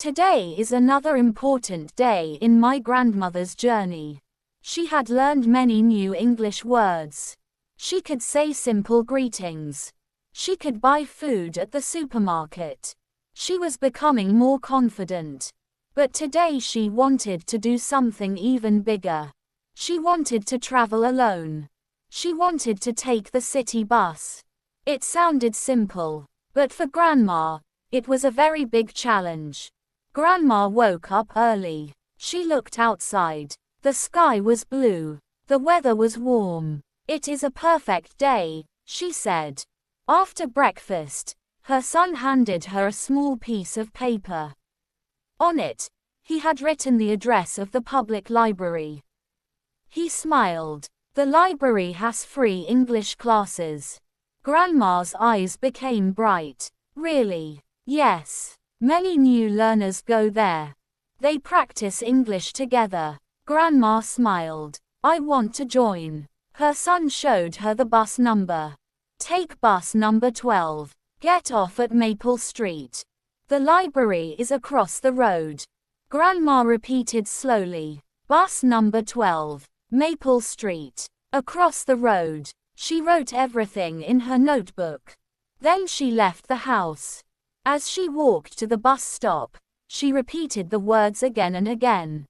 Today is another important day in my grandmother's journey. She had learned many new English words. She could say simple greetings. She could buy food at the supermarket. She was becoming more confident. But today she wanted to do something even bigger. She wanted to travel alone. She wanted to take the city bus. It sounded simple, but for Grandma, it was a very big challenge. Grandma woke up early. She looked outside. The sky was blue. The weather was warm. "It is a perfect day," she said. After breakfast, her son handed her a small piece of paper. On it, he had written the address of the public library. He smiled. "The library has free English classes." Grandma's eyes became bright. "Really?" "Yes. Many new learners go there. They practice English together." Grandma smiled. "I want to join." Her son showed her the bus number. "Take bus number 12. Get off at Maple Street. The library is across the road." Grandma repeated slowly. "Bus number 12. Maple Street. Across the road." She wrote everything in her notebook. Then she left the house. As she walked to the bus stop, she repeated the words again and again.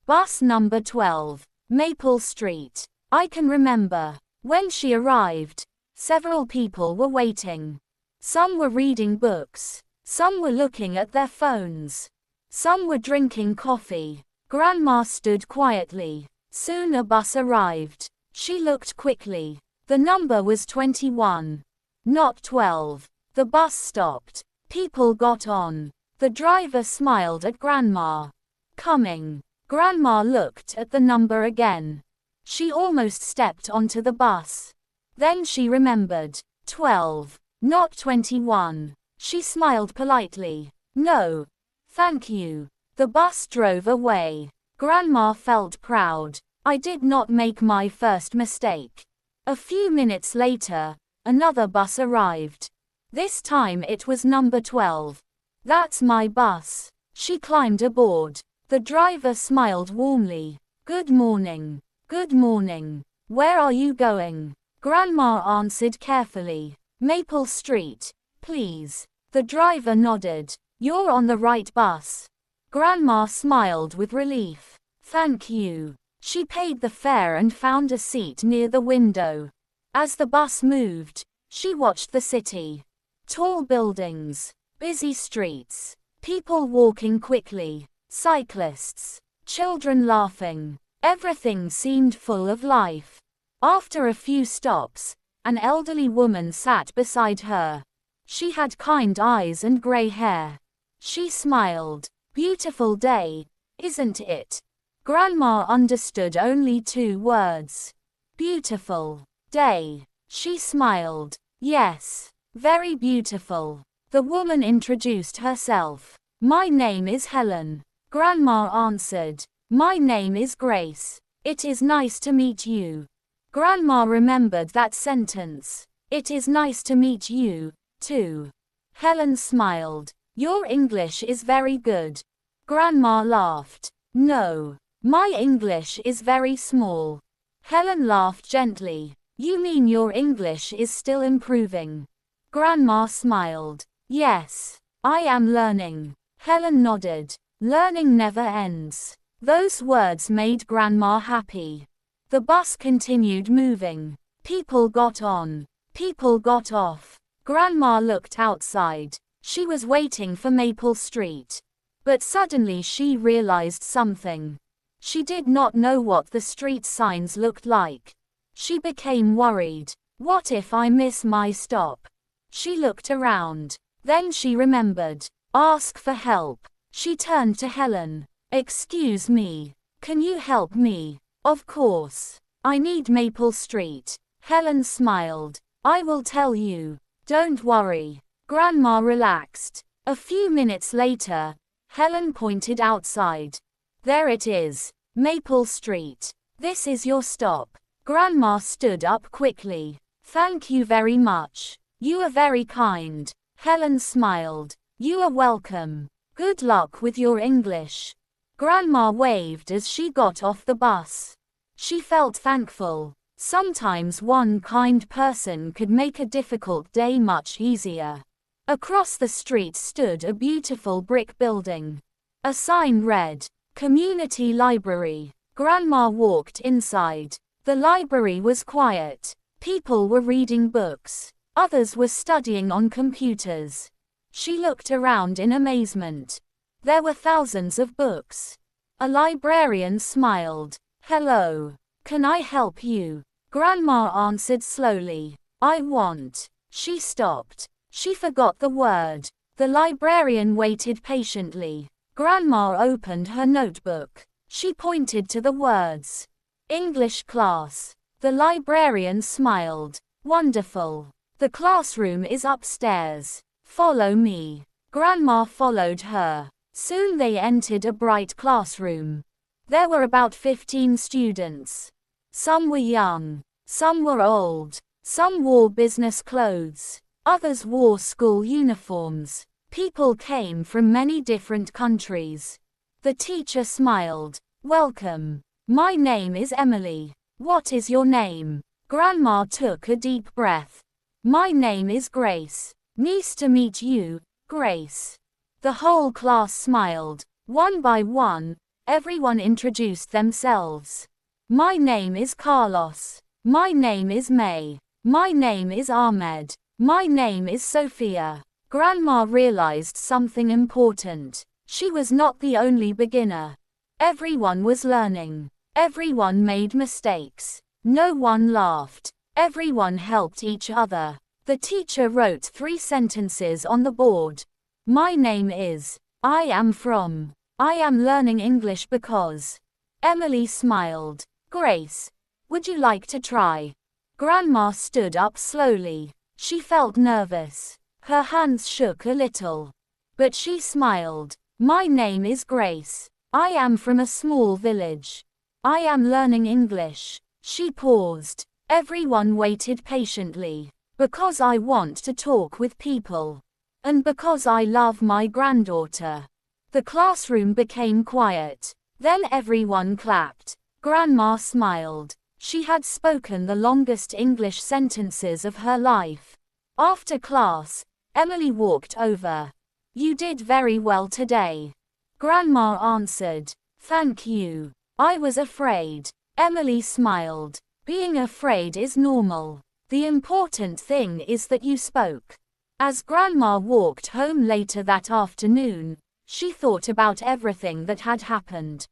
"Bus number 12, Maple Street." I can remember. When she arrived, several people were waiting. Some were reading books. Some were looking at their phones. Some were drinking coffee. Grandma stood quietly. Soon a bus arrived. She looked quickly. The number was 21. Not 12. The bus stopped. People got on. The driver smiled at Grandma. "Coming." Grandma looked at the number again. She almost stepped onto the bus. Then she remembered. 12. Not 21. She smiled politely. "No. Thank you." The bus drove away. Grandma felt proud. "I did not make my first mistake." A few minutes later, another bus arrived. This time it was number 12. "That's my bus." She climbed aboard. The driver smiled warmly. "Good morning." "Good morning. Where are you going?" Grandma answered carefully. "Maple Street, please." The driver nodded. "You're on the right bus." Grandma smiled with relief. "Thank you." She paid the fare and found a seat near the window. As the bus moved, she watched the city. Tall buildings, busy streets, people walking quickly, cyclists, children laughing. Everything seemed full of life. After a few stops, an elderly woman sat beside her. She had kind eyes and gray hair. She smiled. "Beautiful day, isn't it?" Grandma understood only 2 words. "Beautiful day." She smiled. "Yes, very beautiful." The woman introduced herself. "My name is Helen." Grandma answered. "My name is Grace. It is nice to meet you." Grandma remembered that sentence. "It is nice to meet you, too." Helen smiled. "Your English is very good." Grandma laughed. "No. My English is very small." Helen laughed gently. "You mean your English is still improving?" Grandma smiled. "Yes. I am learning." Helen nodded. "Learning never ends." Those words made Grandma happy. The bus continued moving. People got on. People got off. Grandma looked outside. She was waiting for Maple Street. But suddenly she realized something. She did not know what the street signs looked like. She became worried. "What if I miss my stop?" She looked around. Then she remembered. Ask for help. She turned to Helen. "Excuse me. Can you help me?" "Of course. I need Maple Street." Helen smiled. "I will tell you. Don't worry." Grandma relaxed. A few minutes later, Helen pointed outside. "There it is. Maple Street. This is your stop." Grandma stood up quickly. "Thank you very much. You are very kind." Helen smiled. "You are welcome." Good luck with your English. Grandma waved as she got off the bus. She felt thankful. Sometimes one kind person could make a difficult day much easier. Across the street stood a beautiful brick building. A sign read, Community Library. Grandma walked inside. The library was quiet. People were reading books. Others were studying on computers. She looked around in amazement. There were thousands of books. A librarian smiled. Hello. Can I help you? Grandma answered slowly. I want. She stopped. She forgot the word. The librarian waited patiently. Grandma opened her notebook. She pointed to the words. English class. The librarian smiled. Wonderful. The classroom is upstairs. Follow me. Grandma followed her. Soon they entered a bright classroom. There were about 15 students. Some were young. Some were old. Some wore business clothes. Others wore school uniforms. People came from many different countries. The teacher smiled. Welcome. My name is Emily. What is your name? Grandma took a deep breath. My name is Grace. Nice to meet you, Grace. The whole class smiled. One by one, everyone introduced themselves. My name is Carlos. My name is May. My name is Ahmed. My name is Sophia. Grandma realized something important. She was not the only beginner. Everyone was learning. Everyone made mistakes. No one laughed. Everyone helped each other. The teacher wrote 3 sentences on the board. My name is. I am from. I am learning English because. Emily smiled. Grace, would you like to try? Grandma stood up slowly. She felt nervous. Her hands shook a little. But she smiled. My name is Grace. I am from a small village. I am learning English. She paused. Everyone waited patiently. Because I want to talk with people. And because I love my granddaughter. The classroom became quiet. Then everyone clapped. Grandma smiled. She had spoken the longest English sentences of her life. After class, Emily walked over. You did very well today. Grandma answered. Thank you. I was afraid. Emily smiled. Being afraid is normal. The important thing is that you spoke. As Grandma walked home later that afternoon, she thought about everything that had happened.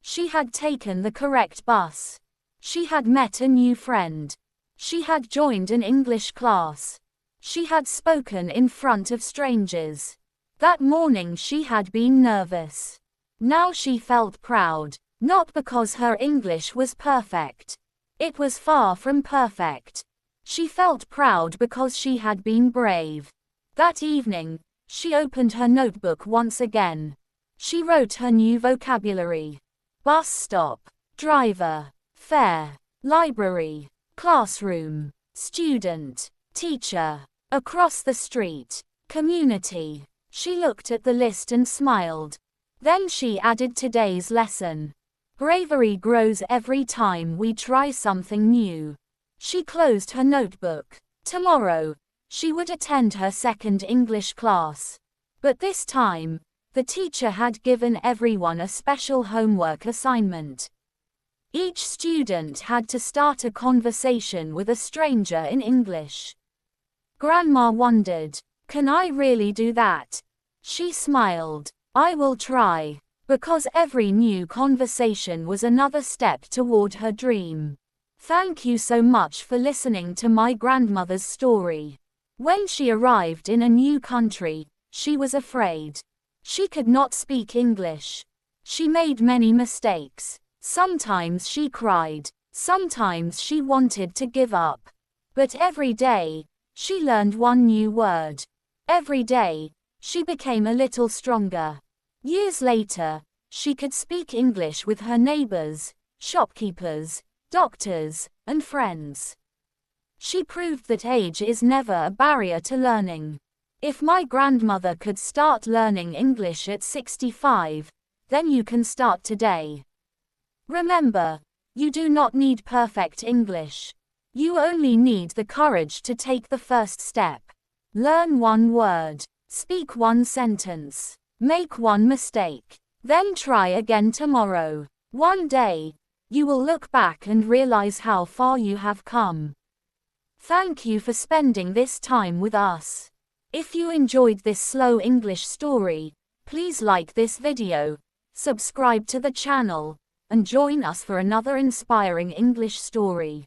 She had taken the correct bus. She had met a new friend. She had joined an English class. She had spoken in front of strangers. That morning she had been nervous. Now she felt proud, not because her English was perfect. It was far from perfect. She felt proud because she had been brave. That evening, she opened her notebook once again. She wrote her new vocabulary. Bus stop, driver, fare, library, classroom, student, teacher, across the street, community. She looked at the list and smiled. Then she added today's lesson. Bravery grows every time we try something new. She closed her notebook. Tomorrow, she would attend her second English class. But this time, the teacher had given everyone a special homework assignment. Each student had to start a conversation with a stranger in English. Grandma wondered, can I really do that? She smiled. I will try. Because every new conversation was another step toward her dream. Thank you so much for listening to my grandmother's story. When she arrived in a new country, she was afraid. She could not speak English. She made many mistakes. Sometimes she cried. Sometimes she wanted to give up. But every day, she learned one new word. Every day, she became a little stronger. Years later, she could speak English with her neighbors, shopkeepers, doctors, and friends. She proved that age is never a barrier to learning. If my grandmother could start learning English at 65, then you can start today. Remember, you do not need perfect English. You only need the courage to take the first step. Learn one word, speak one sentence, make one mistake, then try again tomorrow. One day, you will look back and realize how far you have come. Thank you for spending this time with us. If you enjoyed this slow English story, please like this video, subscribe to the channel, and join us for another inspiring English story.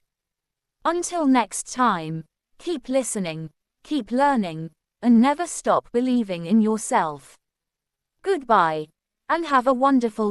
Until next time, keep listening, keep learning, and never stop believing in yourself. Goodbye, and have a wonderful